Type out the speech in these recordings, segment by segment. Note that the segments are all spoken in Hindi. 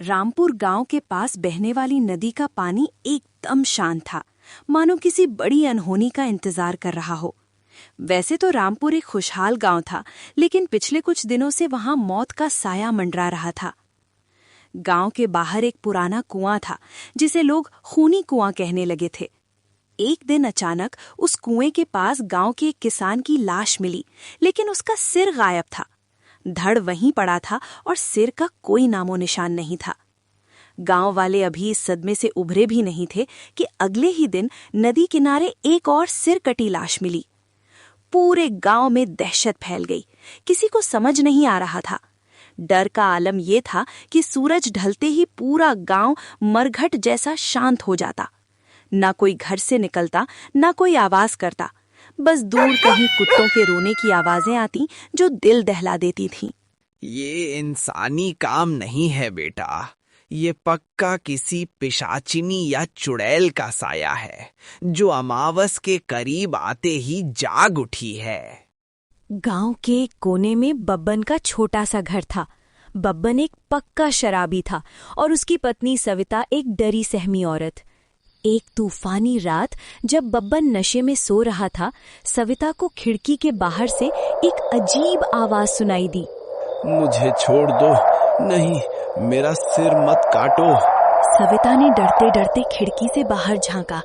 रामपुर गांव के पास बहने वाली नदी का पानी एकदम शांत था, मानो किसी बड़ी अनहोनी का इंतजार कर रहा हो। वैसे तो रामपुर एक खुशहाल गांव था, लेकिन पिछले कुछ दिनों से वहां मौत का साया मंडरा रहा था। गांव के बाहर एक पुराना कुआं था, जिसे लोग खूनी कुआं कहने लगे थे। एक दिन अचानक उस कुएं के पास गांव के एक किसान की लाश मिली, लेकिन उसका सिर गायब था। धड़ वहीं पड़ा था और सिर का कोई नामो निशान नहीं था। गांव वाले अभी इस सदमे से उभरे भी नहीं थे कि अगले ही दिन नदी किनारे एक और सिर कटी लाश मिली। पूरे गांव में दहशत फैल गई। किसी को समझ नहीं आ रहा था। डर का आलम यह था कि सूरज ढलते ही पूरा गांव मरघट जैसा शांत हो जाता। ना कोई घर से निकलता, ना कोई आवाज करता। बस दूर कहीं कुत्तों के रोने की आवाजें आती, जो दिल दहला देती थीं। ये इंसानी काम नहीं है बेटा, ये पक्का किसी पिशाचिनी या चुड़ैल का साया है, जो अमावस के करीब आते ही जाग उठी है। गांव के एक कोने में बब्बन का छोटा सा घर था। बब्बन एक पक्का शराबी था और उसकी पत्नी सविता एक डरी सहमी औरत। एक तूफानी रात जब बब्बन नशे में सो रहा था, सविता को खिड़की के बाहर से एक अजीब आवाज सुनाई दी। मुझे छोड़ दो, नहीं, मेरा सिर मत काटो। सविता ने डरते डरते खिड़की से बाहर झांका।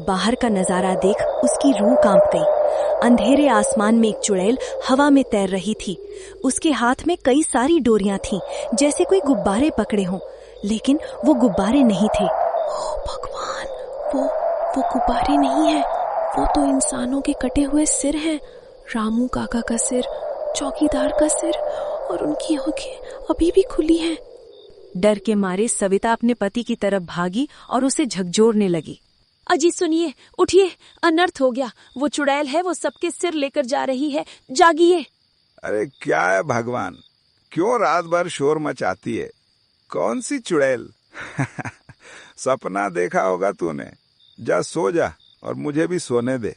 बाहर का नजारा देख उसकी रूह कांप गई। अंधेरे आसमान में एक चुड़ैल हवा में तैर रही थी। उसके हाथ में कई सारी डोरियां थीं, जैसे कोई गुब्बारे पकड़े हों, लेकिन वो गुब्बारे नहीं थे। ओ भगवान, वो गुब्बारे नहीं है, वो तो इंसानों के कटे हुए सिर हैं। रामू काका का सिर, चौकीदार का सिर, और उनकी आंखें अभी भी खुली हैं। डर के मारे सविता अपने पति की तरफ भागी और उसे झकझोरने लगी। अजी सुनिए, उठिए, अनर्थ हो गया। वो चुड़ैल है, वो सबके सिर लेकर जा रही है, जागिए। अरे क्या है भगवान, क्यों रात भर शोर मचाती है? कौन सी चुड़ैल? सपना देखा होगा तूने। जा सो जा और मुझे भी सोने दे।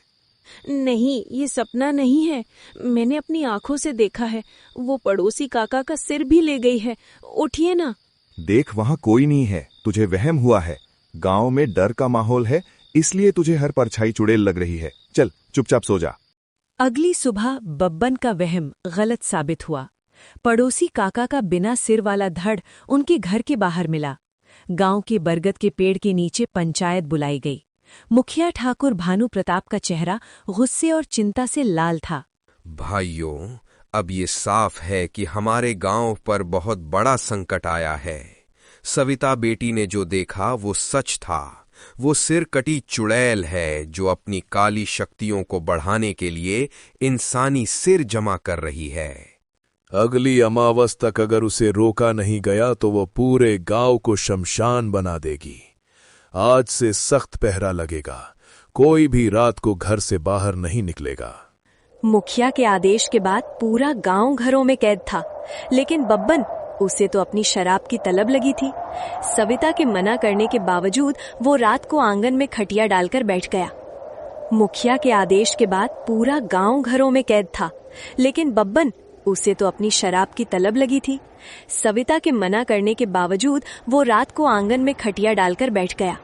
नहीं, ये सपना नहीं है, मैंने अपनी आंखों से देखा है। वो पड़ोसी काका का सिर भी ले गई है। उठिए ना। देख, वहाँ कोई नहीं है, तुझे वहम हुआ है। गांव में डर का माहौल है, इसलिए तुझे हर परछाई चुड़ैल लग रही है। चल चुपचाप सो जा। अगली सुबह बब्बन का वहम गलत साबित हुआ। पड़ोसी काका का बिना सिर वाला धड़ उनके घर के बाहर मिला। गांव के बरगद के पेड़ के नीचे पंचायत बुलाई गई। मुखिया ठाकुर भानु प्रताप का चेहरा गुस्से और चिंता से लाल था। भाइयों, अब ये साफ है कि हमारे गांव पर बहुत बड़ा संकट आया है। सविता बेटी ने जो देखा वो सच था। वो सिर कटी चुड़ैल है, जो अपनी काली शक्तियों को बढ़ाने के लिए इंसानी सिर जमा कर रही है। अगली अमावस तक अगर उसे रोका नहीं गया तो वो पूरे गांव को शमशान बना देगी। आज से सख्त पहरा लगेगा, कोई भी रात को घर से बाहर नहीं निकलेगा। मुखिया के आदेश के बाद पूरा गांव घरों में कैद था, लेकिन बब्बन, उसे तो अपनी शराब की तलब लगी थी। सविता के मना करने के बावजूद वो रात को आंगन में खटिया डालकर बैठ गया। मुखिया के आदेश के बाद पूरा गांव घरों में कैद था, लेकिन बब्बन, उसे तो अपनी शराब की तलब लगी थी। सविता के मना करने के बावजूद वो रात को आंगन में खटिया डालकर बैठ गया।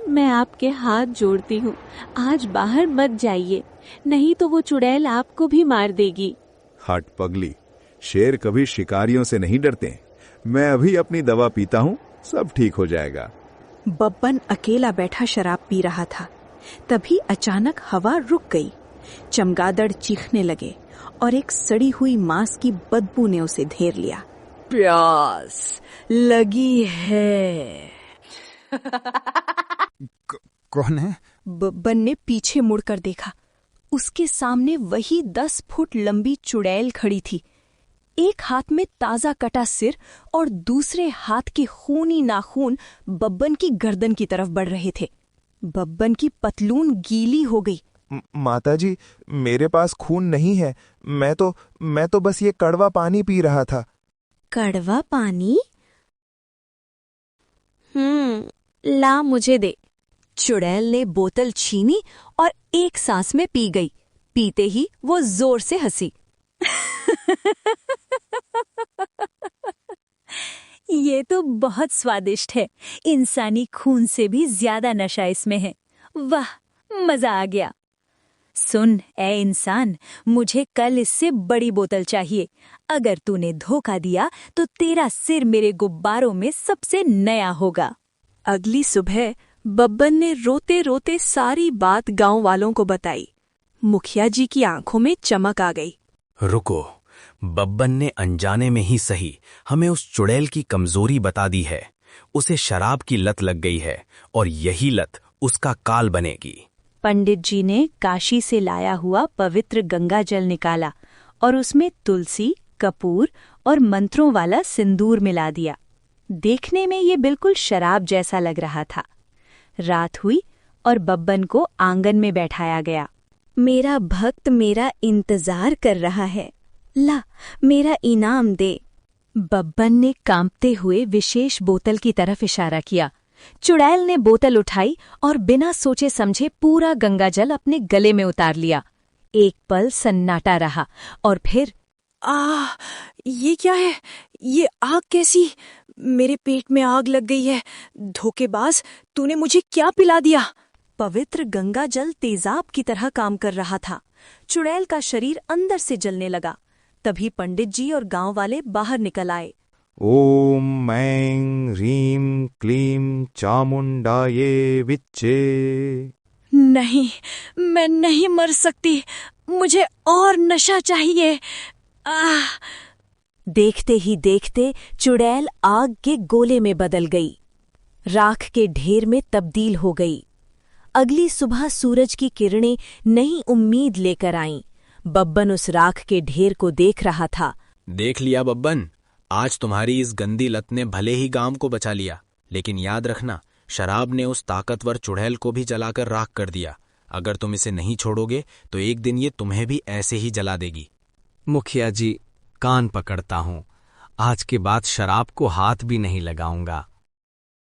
मैं आपके हाथ जोड़ती हूँ, आज बाहर मत जाइए, नहीं तो वो चुड़ैल आपको भी मार देगी। हट पगली, शेर कभी शिकारियों से नहीं डरते। मैं अभी अपनी दवा पीता हूँ, सब ठीक हो जाएगा। बब्बन अकेला बैठा शराब पी रहा था। तभी अचानक हवा रुक गई। चमगादड़ चीखने लगे और एक सड़ी हुई मांस की बदबू ने उसे घेर लिया। प्यास लगी है। कौन है? बब्बन ने पीछे मुड़कर देखा। उसके सामने वही 10 फुट लंबी चुड़ैल खड़ी थी। एक हाथ में ताजा कटा सिर और दूसरे हाथ के खूनी नाखून बब्बन की गर्दन की तरफ बढ़ रहे थे। बब्बन की पतलून गीली हो गई। माताजी, मेरे पास खून नहीं है, मैं तो बस ये कड़वा पानी पी रहा था। कड़वा पानी? ला मुझे दे। चुड़ैल ने बोतल छीनी और एक सांस में पी गई। पीते ही वो जोर से हंसी। ये तो बहुत स्वादिष्ट है। इंसानी खून से भी ज्यादा नशा इसमें है। वाह, मजा आ गया। सुन ए इंसान, मुझे कल इससे बड़ी बोतल चाहिए। अगर तूने धोखा दिया तो तेरा सिर मेरे गुब्बारों में सबसे नया होगा। अगली सुबह बब्बन ने रोते रोते सारी बात गांव वालों को बताई। मुखिया जी की आंखों में चमक आ गई। रुको, बब्बन ने अनजाने में ही सही हमें उस चुड़ैल की कमजोरी बता दी है। उसे शराब की लत लग गई है और यही लत उसका काल बनेगी। पंडित जी ने काशी से लाया हुआ पवित्र गंगा जल निकाला और उसमें तुलसी, कपूर और मंत्रों वाला सिंदूर मिला दिया। देखने में ये बिल्कुल शराब जैसा लग रहा था। रात हुई और बब्बन को आंगन में बैठाया गया। मेरा भक्त मेरा इंतजार कर रहा है, ला मेरा इनाम दे। बब्बन ने कांपते हुए विशेष बोतल की तरफ इशारा किया। चुड़ैल ने बोतल उठाई और बिना सोचे समझे पूरा गंगाजल अपने गले में उतार लिया। एक पल सन्नाटा रहा और फिर ये क्या है? ये आग कैसी? मेरे पेट में आग लग गई है। धोखेबाज, तूने मुझे क्या पिला दिया? पवित्र गंगा जल तेजाब की तरह काम कर रहा था। चुड़ैल का शरीर अंदर से जलने लगा। तभी पंडित जी और गांव वाले बाहर निकल आए। ओम मैं ह्रीं क्लीं चामुंडाये विच्चे। नहीं, मैं नहीं मर सकती। मुझे और नशा चाहिए। देखते ही देखते चुड़ैल आग के गोले में बदल गई, राख के ढेर में तब्दील हो गई। अगली सुबह सूरज की किरणें नई उम्मीद लेकर आईं। बब्बन उस राख के ढेर को देख रहा था। देख लिया बब्बन, आज तुम्हारी इस गंदी लत ने भले ही गांव को बचा लिया, लेकिन याद रखना, शराब ने उस ताकतवर चुड़ैल को भी जलाकर राख कर दिया। अगर तुम इसे नहीं छोड़ोगे तो एक दिन ये तुम्हें भी ऐसे ही जला देगी। मुखिया जी, कान पकड़ता हूँ। आज के बाद शराब को हाथ भी नहीं लगाऊंगा।